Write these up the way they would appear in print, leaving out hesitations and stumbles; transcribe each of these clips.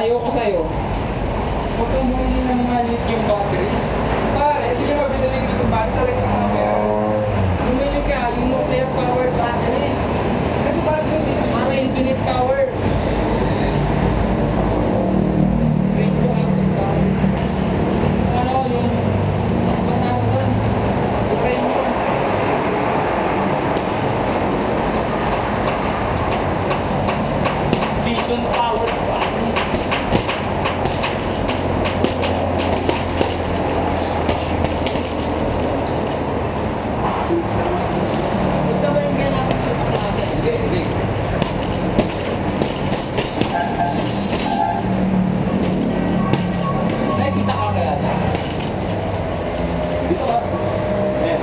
payo ko sa'yo, huwag kang bumili ng mga lithium batteries. Hindi ka mabili ng lithium batteries, talaga ka mga pera. Bumili ka, yung nuclear power batteries. Kasi parang para infinite power. Radioactive batteries. Ano, yung patawagan, uranium. Vision power batteries. Ito ba yung natin sa natin? Hindi. Nakikita ka kaya sa? Dito ka. Ayan.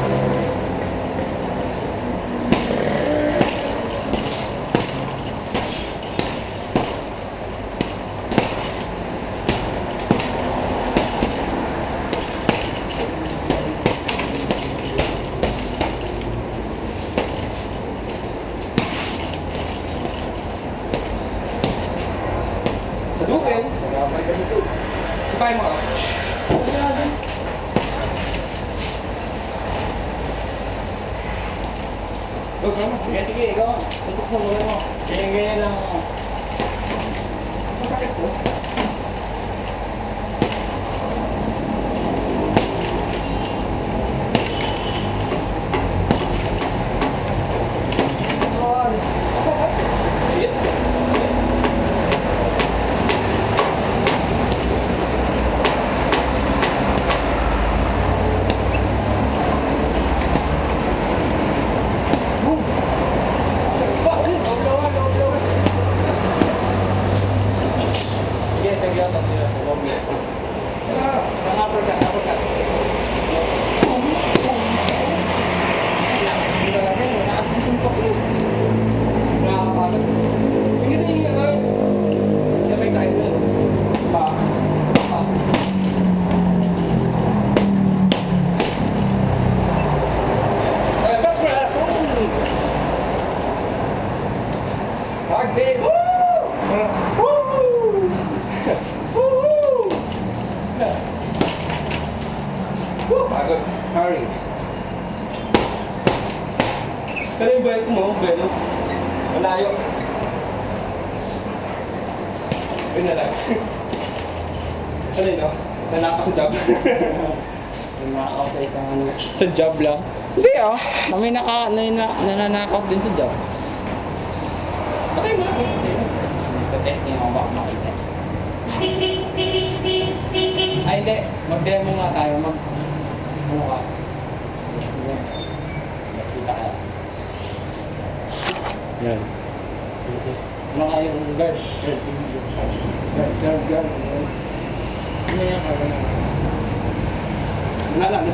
Sadukin. Sipay mo. Sige, ikaw. Tutok sa buhay mo. Ganyan lang ako. Masakit po. Hard day! Woo! Woo! Woo! Woo! Pagod. Hurry. Pero yung belt mo, Belo, malayo. Yun na lang. Ano yun, no? Nanakaw sa job. Nanakaw sa isang ano. Sa job lang? Hindi ah. May nananakaw din sa job. Patay mo lang. Ito-testing ako baka makita. Ay hindi. Mag-demo nga tayo. Ano ka? Nakita ka. Yan. Ano nga yung guard? Guard. Sino yan? Wala lang.